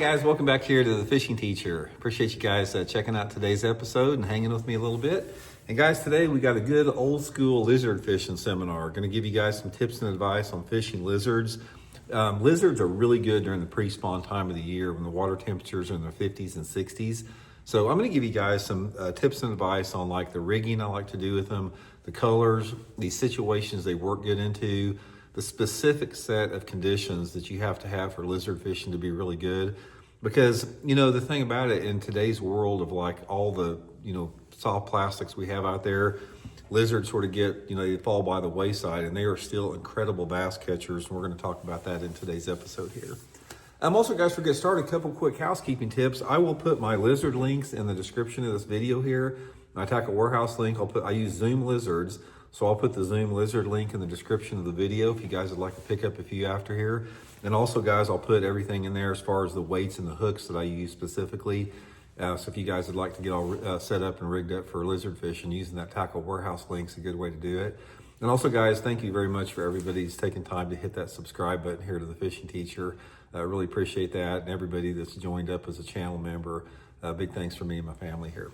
guys, welcome back here to the Fishing Teacher. Appreciate you guys checking out today's episode and hanging with me a little bit. And guys, today we got a good old school lizard fishing seminar. Going to give you guys some tips and advice on fishing lizards. Lizards are really good during the pre-spawn time of the year when the water temperatures are in the 50s and 60s. So I'm going to give you guys some tips and advice on like the rigging I like to do with them, the colors, the situations they work good into, the specific set of conditions that you have to have for lizard fishing to be really good. Because, you know, the thing about it in today's world of like all the, soft plastics we have out there, lizards sort of get, they fall by the wayside, and they are still incredible bass catchers. And we're going to talk about that in today's episode here. Also, guys, before we get started, a couple quick housekeeping tips. I will put my lizard links in the description of this video here. My tackle warehouse link, I use Zoom lizards. So I'll put the Zoom lizard link in the description of the video if you guys would like to pick up a few after here. And also, guys, I'll put everything in there as far as the weights and the hooks that I use specifically. So if you guys would like to get all set up and rigged up for lizard fishing, using that tackle warehouse link is a good way to do it. And also, guys, thank you very much for everybody who's taking time to hit that subscribe button here to the Fishing Teacher. I really appreciate that. And everybody that's joined up as a channel member, big thanks for me and my family here.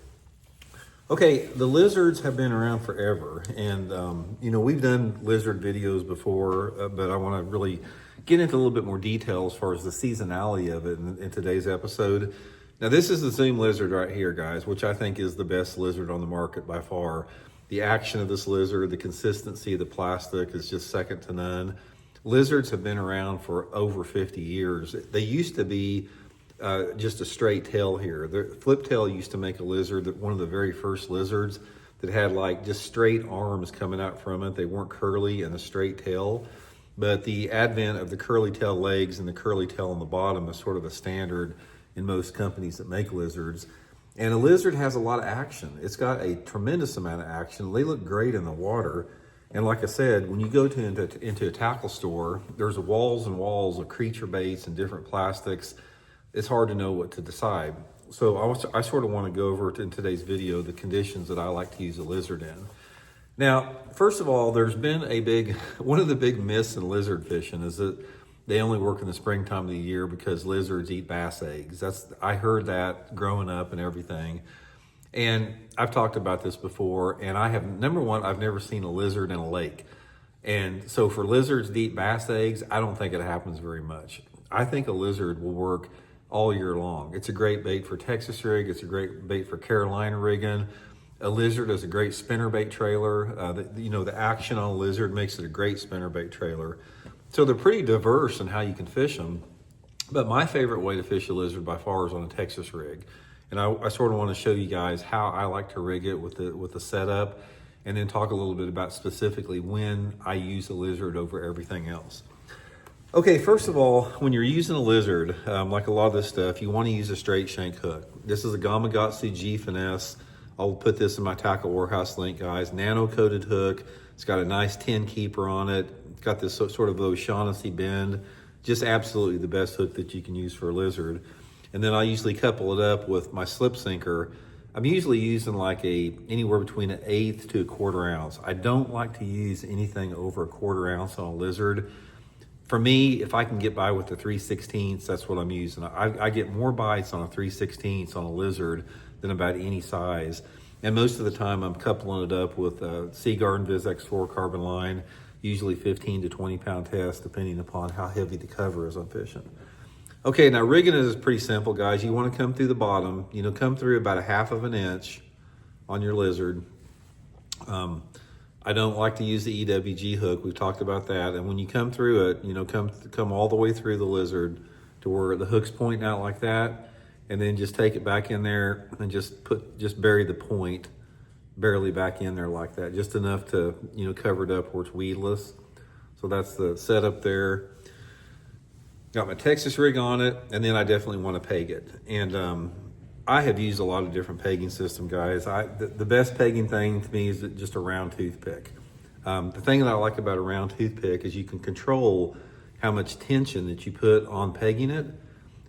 Okay, the lizards have been around forever, and we've done lizard videos before, but I want to really get into a little bit more detail as far as the seasonality of it in today's episode. Now, this is the Zoom lizard right here, guys, which I think is the best lizard on the market by far. The action of this lizard, the consistency of the plastic is just second to none. Lizards have been around for over 50 years. They used to be just a straight tail here. The flip tail used to make a lizard, that one of the very first lizards that had like just straight arms coming out from it. They weren't curly and a straight tail, but the advent of the curly tail legs and the curly tail on the bottom is sort of a standard in most companies that make lizards. And a lizard has a lot of action. It's got a tremendous amount of action. They look great in the water. And like I said, when you go into a tackle store, there's walls and walls of creature baits and different plastics. It's hard to know what to decide. So I sort of want to go over in today's video the conditions that I like to use a lizard in. Now, first of all, there's been one of the big myths in lizard fishing is that they only work in the springtime of the year because lizards eat bass eggs. I heard that growing up and everything. And I've talked about this before, and number one, I've never seen a lizard in a lake. And so for lizards to eat bass eggs, I don't think it happens very much. I think a lizard will work all year long. It's a great bait for Texas rig. It's a great bait for Carolina rigging. A lizard is a great spinnerbait trailer. The action on a lizard makes it a great spinnerbait trailer. So they're pretty diverse in how you can fish them. But my favorite way to fish a lizard by far is on a Texas rig. And I sort of want to show you guys how I like to rig it with the setup, and then talk a little bit about specifically when I use a lizard over everything else. Okay, first of all, when you're using a lizard, like a lot of this stuff, you want to use a straight shank hook. This is a Gamakatsu G Finesse. I'll put this in my tackle warehouse link, guys. Nano coated hook. It's got a nice 10 keeper on it. It's got this sort of O'Shaughnessy bend. Just absolutely the best hook that you can use for a lizard. And then I usually couple it up with my slip sinker. I'm usually using like anywhere between an 1/8 to a 1/4 ounce. I don't like to use anything over a 1/4 ounce on a lizard. For me, if I can get by with the 3/16, that's what I'm using. I get more bites on a 3/16 on a lizard than about any size. And most of the time I'm coupling it up with a Sea Garden Viz X4 carbon line, usually 15 to 20 pound test, depending upon how heavy the cover is I'm fishing. Okay, now rigging it is pretty simple, guys. You want to come through the bottom, come through about 1/2 inch on your lizard. I don't like to use the EWG hook. We've talked about that. And when you come through it, come all the way through the lizard to where the hook's pointing out like that, and then just take it back in there and just bury the point barely back in there like that, just enough to, cover it up where it's weedless. So that's the setup there. Got my Texas rig on it, and then I definitely want to peg it. And I have used a lot of different pegging systems, guys. The best pegging thing to me is just a round toothpick. The thing that I like about a round toothpick is you can control how much tension that you put on pegging it.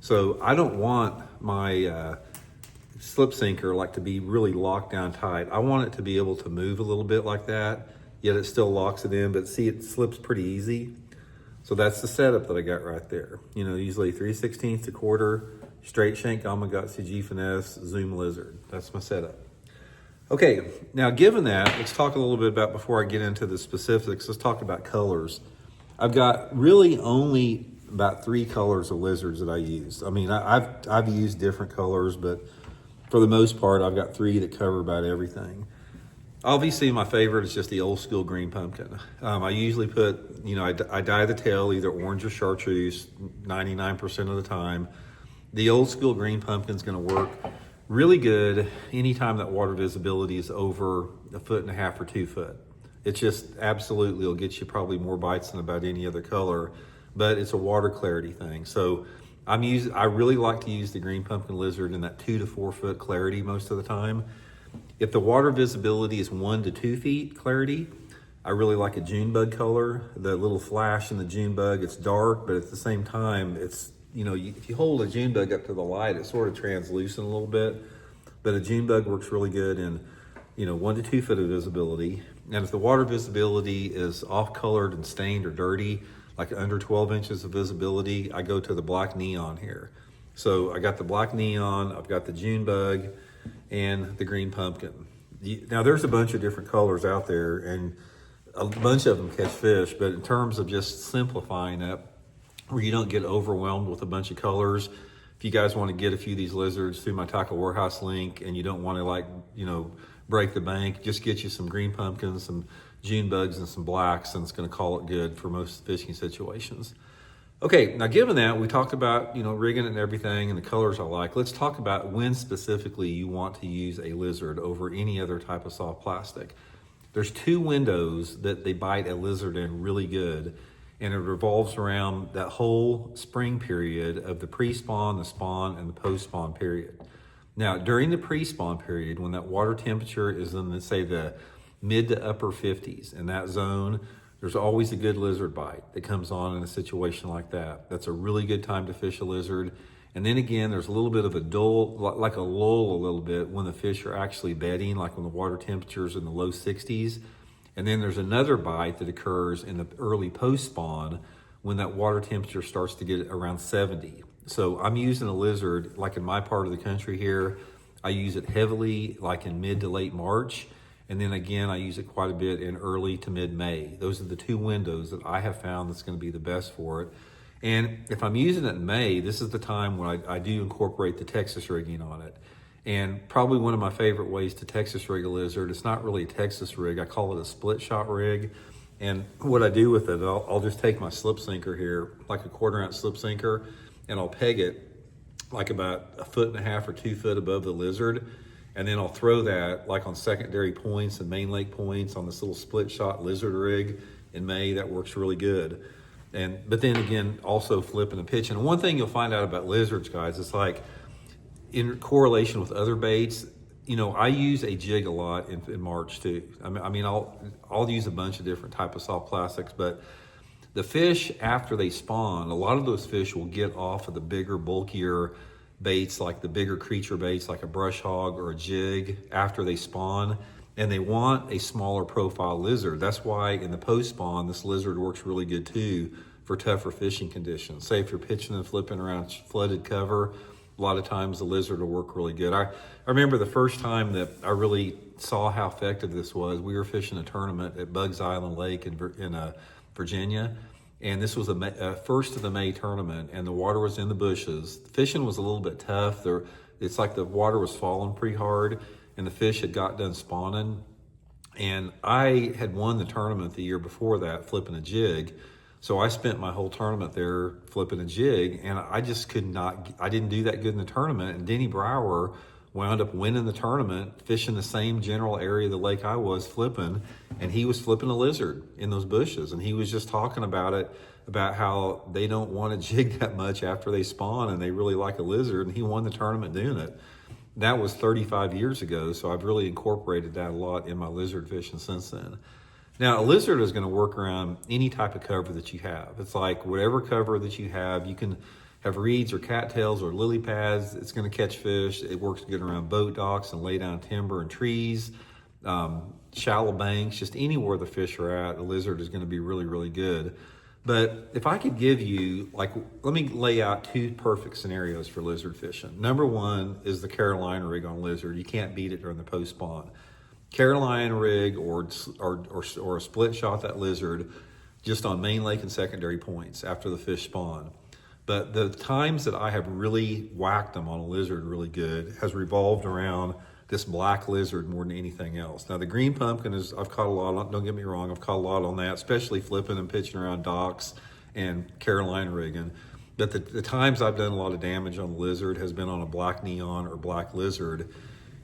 So I don't want my slip sinker to be really locked down tight. I want it to be able to move a little bit like that, yet it still locks it in, but see, it slips pretty easy. So that's the setup that I got right there. Usually 3/16 to 1/4 straight shank Gamakatsu G Finesse Zoom Lizard. That's my setup. Okay, now given that, let's talk a little bit about, before I get into the specifics, let's talk about colors. I've got really only about 3 colors of lizards that I use. I mean, I've used different colors, but for the most part, I've got 3 that cover about everything. Obviously, my favorite is just the old school green pumpkin. I usually put, I dye the tail either orange or chartreuse 99% of the time. The old school green pumpkin is going to work really good anytime that water visibility is over 1.5 feet or 2 foot. It just absolutely will get you probably more bites than about any other color, but it's a water clarity thing. So I really like to use the green pumpkin lizard in that 2 to 4 foot clarity most of the time. If the water visibility is 1 to 2 feet clarity, I really like a June bug color. The little flash in the June bug, it's dark, but at the same time, it's, if you hold a June bug up to the light, it's sort of translucent a little bit. But a June bug works really good in, 1 to 2 foot of visibility. And if the water visibility is off colored and stained or dirty, like under 12 inches of visibility, I go to the black neon here. So I got the black neon, I've got the June bug, and the green pumpkin. Now there's a bunch of different colors out there, and a bunch of them catch fish, but in terms of just simplifying it, where you don't get overwhelmed with a bunch of colors, if you guys want to get a few of these lizards through my Tackle Warehouse link and you don't want to break the bank, just get you some green pumpkins, some June bugs, and some blacks, and it's going to call it good for most fishing situations. Okay, now given that, we talked about, rigging it and everything and the colors I like. Let's talk about when specifically you want to use a lizard over any other type of soft plastic. There's 2 windows that they bite a lizard in really good, and it revolves around that whole spring period of the pre-spawn, the spawn, and the post-spawn period. Now, during the pre-spawn period, when that water temperature is in, say, the mid to upper 50s, in that zone, there's always a good lizard bite that comes on in a situation like that. That's a really good time to fish a lizard. And then again, there's a little bit of a dull, like a lull a little bit when the fish are actually bedding, like when the water temperature is in the low 60s. And then there's another bite that occurs in the early post-spawn when that water temperature starts to get around 70. So I'm using a lizard, like in my part of the country here, I use it heavily like in mid to late March. And then again, I use it quite a bit in early to mid-May. Those are the 2 windows that I have found that's going to be the best for it. And if I'm using it in May, this is the time when I do incorporate the Texas rigging on it. And probably one of my favorite ways to Texas rig a lizard, it's not really a Texas rig, I call it a split shot rig. And what I do with it, I'll just take my slip sinker here, like a 1/4 ounce slip sinker, and I'll peg it like about 1.5 feet or 2 foot above the lizard. And then I'll throw that like on secondary points and main lake points on this little split shot lizard rig in May. That works really good. But then again, also flipping and pitching. And one thing you'll find out about lizards, guys, it's like in correlation with other baits, I use a jig a lot in March too. I mean, I'll use a bunch of different type of soft plastics, but the fish after they spawn, a lot of those fish will get off of the bigger, bulkier baits, like the bigger creature baits, like a brush hog or a jig after they spawn, and they want a smaller profile lizard. That's why in the post-spawn, this lizard works really good too for tougher fishing conditions. Say if you're pitching and flipping around flooded cover, a lot of times the lizard will work really good. I remember the first time that I really saw how effective this was, we were fishing a tournament at Bugs Island Lake in Virginia. And this was a first of the May tournament, and the water was in the bushes. The fishing was a little bit tough. It's like the water was falling pretty hard, and the fish had got done spawning. And I had won the tournament the year before that, flipping a jig. So I spent my whole tournament there flipping a jig, and I just I didn't do that good in the tournament. And Denny Brower wound up winning the tournament, fishing the same general area of the lake I was flipping, and he was flipping a lizard in those bushes. And he was just talking about it, about how they don't want to jig that much after they spawn, and they really like a lizard, and he won the tournament doing it. That was 35 years ago, so I've really incorporated that a lot in my lizard fishing since then. Now, a lizard is going to work around any type of cover that you have. It's like whatever cover that you can have reeds or cattails or lily pads. It's going to catch fish. It works good around boat docks and lay down timber and trees, shallow banks, just anywhere the fish are at. A lizard is going to be really, really good. But if I could give you, like, let me lay out two perfect scenarios for lizard fishing. Number one is the Carolina rig on lizard. You can't beat it during the post spawn. Carolina rig or a split shot that lizard just on main lake and secondary points after the fish spawn. But the times that I have really whacked them on a lizard really good has revolved around this black lizard more than anything else. Now the green pumpkin is, I've caught a lot on, don't get me wrong, I've caught a lot on that, especially flipping and pitching around docks and Carolina rigging. But the times I've done a lot of damage on the lizard has been on a black neon or black lizard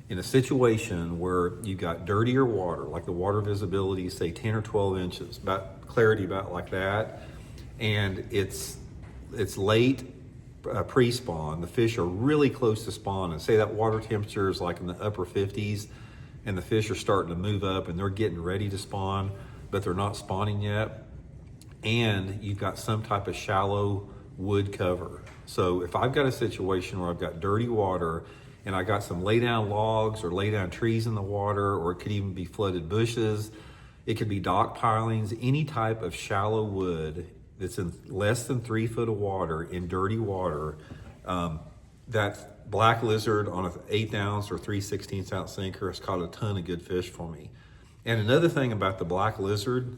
in a situation where you got dirtier water, like the water visibility, say 10 or 12 inches, about clarity about like that, and it's late pre-spawn. The fish are really close to spawn, and say that water temperature is like in the upper 50s, and the fish are starting to move up and they're getting ready to spawn, but they're not spawning yet, and you've got some type of shallow wood cover. So if I've got a situation where I've got dirty water and I got some lay down logs or lay down trees in the water, or it could even be flooded bushes, it could be dock pilings, any type of shallow wood that's in less than 3 foot of water in dirty water, that black lizard on an 1/8 ounce or 3/16 ounce sinker has caught a ton of good fish for me. And another thing about the black lizard,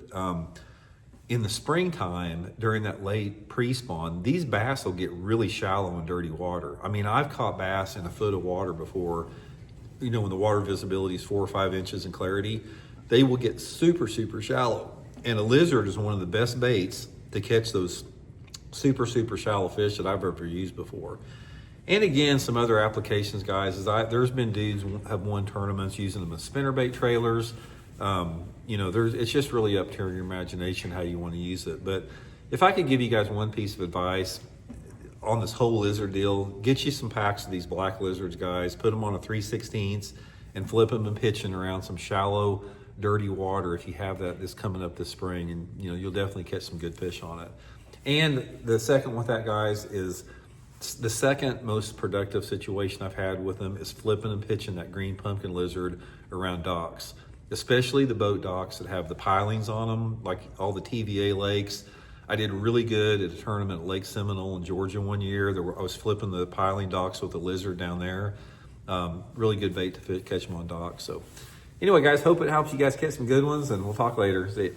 in the springtime during that late pre-spawn, these bass will get really shallow in dirty water. I mean, I've caught bass in 1 foot of water before, you know, when the water visibility is 4 or 5 inches in clarity, they will get super, super shallow. And a lizard is one of the best baits to catch those super, super shallow fish that I've ever used before. And again, some other applications, guys, is there's been dudes have won tournaments using them as spinnerbait trailers. You know, it's just really up to your imagination how you want to use it. But if I could give you guys one piece of advice on this whole lizard deal, get you some packs of these black lizards, guys, put them on a 3/16 and flip them and pitching around some shallow, dirty water if you have this coming up this spring, and you know, you'll definitely catch some good fish on it. And the second with that, guys, is the second most productive situation I've had with them is flipping and pitching that green pumpkin lizard around docks, especially the boat docks that have the pilings on them, like all the TVA lakes. I did really good at a tournament at Lake Seminole in Georgia one year. I was flipping the piling docks with the lizard down there. Really good bait to catch them on docks. So anyway, guys, hope it helps you guys catch some good ones, and we'll talk later. See you.